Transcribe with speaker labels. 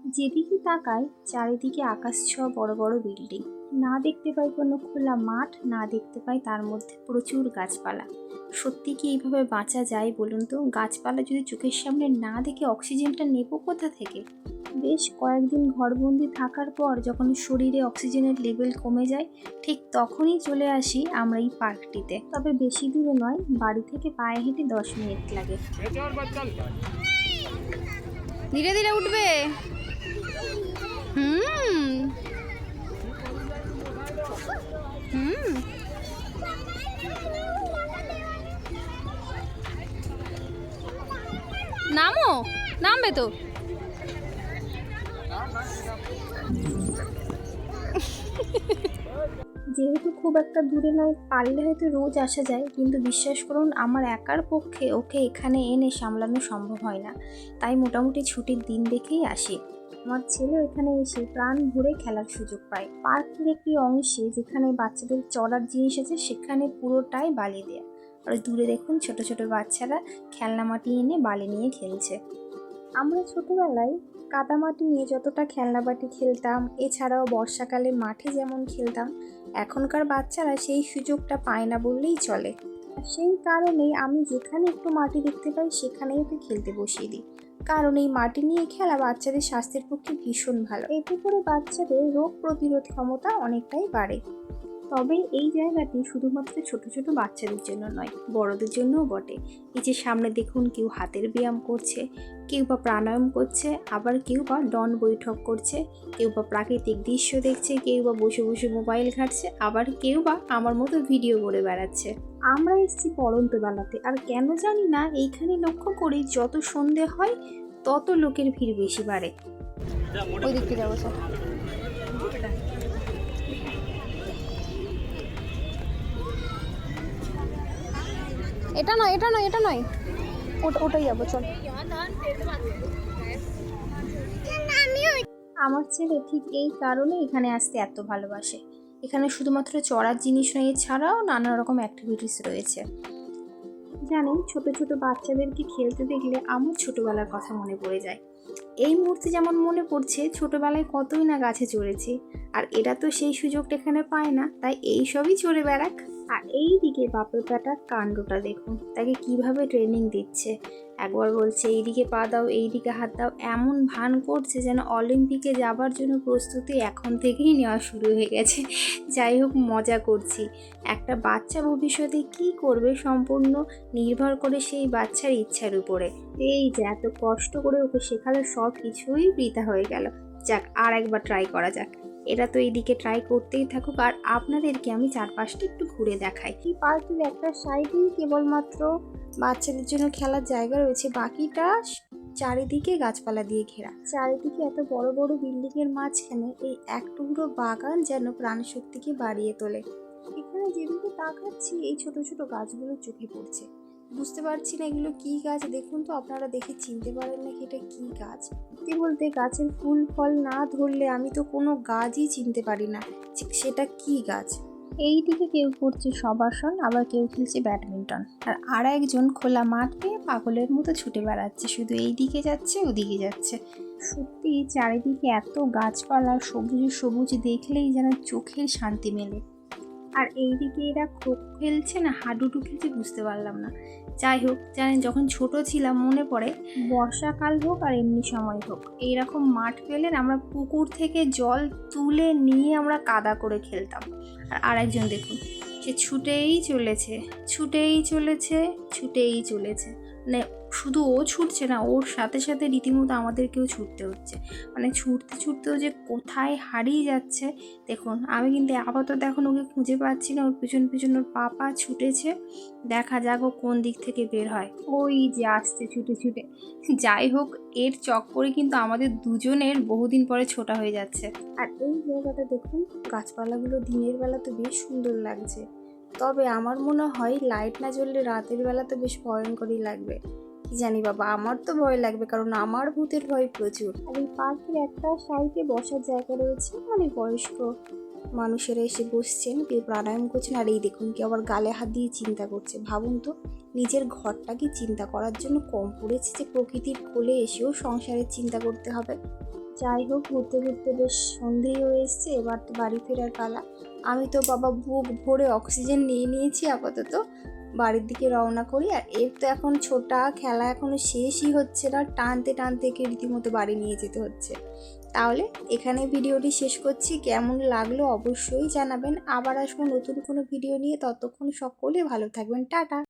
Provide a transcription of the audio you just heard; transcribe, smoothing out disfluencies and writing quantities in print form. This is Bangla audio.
Speaker 1: যেদিকে তাকাই চারিদিকে আকাশ ছোঁয়া বড় বড় বিল্ডিং। না দেখতে পাই কোনো খোলা মাঠ, না দেখতে পাই তার মধ্যে প্রচুর গাছপালা। সত্যি কি এইভাবে বাঁচা যায় বলুন তো? গাছপালা যদি চোখের সামনে না দেখে অক্সিজেনটা নেব কোথা থেকে? বেশ কয়েকদিন ঘরবন্দি থাকার পর যখন শরীরে অক্সিজেনের লেভেল কমে যায়, ঠিক তখনই চলে আসি আমরা এই পার্কটিতে। তবে বেশি দূরে নয়, বাড়ি থেকে পায়ে হেঁটে 10 মিনিট লাগে।
Speaker 2: ধীরে ধীরে উঠবে। হুম হুম নামো, নামবে তো।
Speaker 1: যেহেতু খুব একটা দূরে নয়, পারলে হয়তো রোজ আসা যায়, কিন্তু বিশ্বাস করুন আমার একার পক্ষে ওকে এখানে এনে সামলানো সম্ভব হয় না। তাই মোটামুটি ছুটির দিন দেখেই আসি। আমার ছেলে এখানে এসে প্রাণ ভরে খেলার সুযোগ পায়। পার্কের একটি অংশে যেখানে বাচ্চাদের চড়ার জিনিস আছে সেখানে পুরোটাই বালি দেয়া। আর দূরে দেখুন ছোট ছোট বাচ্চারা খেলনা মাটি এনে বালি নিয়ে খেলছে। আমরা ছোটবেলায় কাদামাটি নিয়ে যতটা খেলনাবাটি খেলতাম, এছাড়াও বর্ষাকালে মাঠে যেমন খেলতাম, এখনকার বাচ্চারা সেই সুযোগটা পায় না বললেই চলে। আর সেই কারণেই আমি যেখানে একটু মাটি দেখতে পাই সেখানেই ওকে খেলতে বসিয়ে দিই। কারণ এই মাটি নিয়ে খেলা বাচ্চাদের স্বাস্থ্যের পক্ষে ভীষণ ভালো। এতে করে বাচ্চাদের রোগ প্রতিরোধ ক্ষমতা অনেকটাই বাড়ে। তবে এই জায়গাটি শুধুমাত্র ছোট ছোট বাচ্চাদের জন্য নয়, বড়দের জন্যও বটে। এই যে সামনে দেখুন কেউ হাতের ব্যায়াম করছে, কেউ বা প্রাণায়াম করছে, আবার কেউ বা দণ্ড বৈঠক করছে, কেউ বা প্রাকৃতিক দৃশ্য দেখছে, কেউ বা বসে বসে মোবাইল ঘাঁটছে, আবার কেউ বা আমার মতো ভিডিও করে বেড়াচ্ছে। আমরা এসেছি পড়ন্ত বেলাতে, আর কেন জানি না এইখানে লক্ষ্য করি যত সন্ধে হয় তত লোকের ভিড় বেশি বাড়ে।
Speaker 2: ওই দিকটি যাবো স্যার। এটা নয়, এটা নয়, এটা নয়, ওটাই যাবো, চল।
Speaker 1: আমার ছেলে ঠিক এই কারণে এখানে আসতে এত ভালোবাসে। এখানে শুধুমাত্র চড়ার জিনিস নয়, এছাড়াও নানা রকম অ্যাক্টিভিটিস রয়েছে। জানেন, ছোট ছোট বাচ্চাদেরকে খেলতে দেখলে আমার ছোটবেলার কথা মনে পড়ে যায়। এই মুহূর্তে যেমন মনে পড়ছে ছোটবেলায় কতই না গাছে চড়েছি, আর এরা তো সেই সুযোগটা এখানে পায় না, তাই এই সবই চড়ে বেড়াক। আর এই দিকে বাপের বেটার কাণ্ডটা দেখুন, তাকে কিভাবে ট্রেনিং দিচ্ছে। একবার বলছে এইদিকে পা দাও, এইদিকে হাত দাও, এমন ভান করছে যেন অলিম্পিকে যাবার জন্য প্রস্তুতি এখন থেকেই নেওয়া শুরু হয়ে গেছে। যাই হোক, মজা করছি। একটা বাচ্চা ভবিষ্যতে কি করবে সম্পূর্ণ নির্ভর করে সেই বাচ্চার ইচ্ছার উপরে। এই যে এত কষ্ট করে ওকে শেখালে সব কিছুই বৃথা হয়ে গেল। যাক, আর একবার ট্রাই করা যাক। এরা তো এইদিকে ট্রাই করতেই থাকুক, আর আপনাদেরকে আমি চারপাশটা একটু ঘুরে দেখাই। এই পার্কের একটা সাইডেই কেবলমাত্র বাচ্চাদের জন্য খেলার জায়গা রয়েছে, বাকিটা চারিদিকে গাছপালা দিয়ে ঘেরা। চারিদিকে এত বড় বড় বিল্ডিং এর মাঝখানে এই এক টুকরো বাগান যেন প্রাণশক্তিকে বাড়িয়ে তোলে। এখানে যেদিকে তাকাচ্ছি এই ছোট ছোট গাছগুলো চোখে পড়ছে। বুঝতে পারছি না এগুলো কি গাছ, দেখুন তো আপনারা দেখে চিনতে পারেন নাকি এটা কি গাছ। সত্যি বলতে গাছের ফুল ফল না ধরলে আমি তো কোনো গাছই চিনতে পারি না সেটা কি গাছ। এই দিকে কেউ করছে শবাসন, আবার কেউ খেলছে ব্যাডমিন্টন, আর একজন খোলা মাঠ পেয়ে পাগলের মতো ছুটে বেড়াচ্ছে, শুধু এই দিকে যাচ্ছে ওদিকে যাচ্ছে। সত্যি চারিদিকে এত গাছপালা, সবুজ সবুজ দেখলেই যেন চোখের শান্তি মেলে। আর এইদিকে এরা খো খেলছে না হাডুডু খেলছে বুঝতে পারলাম না। যাই হোক, জানেন যখন ছোট ছিলাম মনে পড়ে, বর্ষাকাল হোক আর এমনি সময় হোক, এইরকম মাঠ পেলে আমরা পুকুর থেকে জল তুলে নিয়ে আমরা কাদা করে খেলতাম। আর আরেকজন দেখুন, সে ছুটেই চলেছে, ছুটেই চলেছে, ছুটেই চলেছে। মানে শুধু ও ছুটছে না, ওর সাথে সাথে রীতিমতো আমাদেরকেও ছুটতে হচ্ছে। মানে ছুটতে ছুটতেও যে কোথায় হারিয়ে যাচ্ছে। দেখুন, আমি কিন্তু আপাতত এখন ওকে খুঁজে পাচ্ছি না, ওর পিছন পিছন ওর পাপা ছুটেছে। দেখা যাক ও কোন দিক থেকে বের হয়। ওই যে আসছে ছুটে ছুটে। যাই হোক, এর চক্করে কিন্তু আমাদের দুজনের বহুদিন পরে ছোটা হয়ে যাচ্ছে। আর এই জায়গাটা দেখুন, গাছপালাগুলো দিনের বেলা তো বেশ সুন্দর লাগছে, তবে আমার মনে হয় লাইট না জ্বললে রাতের বেলা তো বেশ ভয়ঙ্করই লাগবে। কি জানি বাবা, আমার তো ভয় লাগবে, কারণ আমার ভূতের ভয় প্রচুর। আর এই পার্কের একটা সাইডে বসার জায়গা রয়েছে, মানে বয়স্ক মানুষেরা এসে বসছেন, কেউ প্রাণায়াম করছেন, আর এই দেখুন কি আবার গালে হাত দিয়ে চিন্তা করছে। ভাবুন তো, নিজের ঘরটাকে চিন্তা করার জন্য কম পড়েছে যে প্রকৃতির কোলে এসেও সংসারের চিন্তা করতে হবে। যাই হোক, ঘুরতে ঘুরতে বেশ সন্ধেই হয়ে এসছে, এবার তো বাড়ি ফেরার পালা। আমি তো বাবা বুক ভরে অক্সিজেন নিয়ে নিয়েছি, আপাতত বাড়ির দিকে রওনা করি। আর এর তো এখন ছোটা খেলা এখনো শেষই হচ্ছে না, টানতে টানতে একে রীতিমতো বাড়ি নিয়ে যেতে হচ্ছে। তাহলে এখানে ভিডিওটি শেষ করছি। কেমন লাগলো অবশ্যই জানাবেন। আবার আসবো নতুন কোনো ভিডিও নিয়ে, ততক্ষণ সকলে ভালো থাকবেন। টাটা।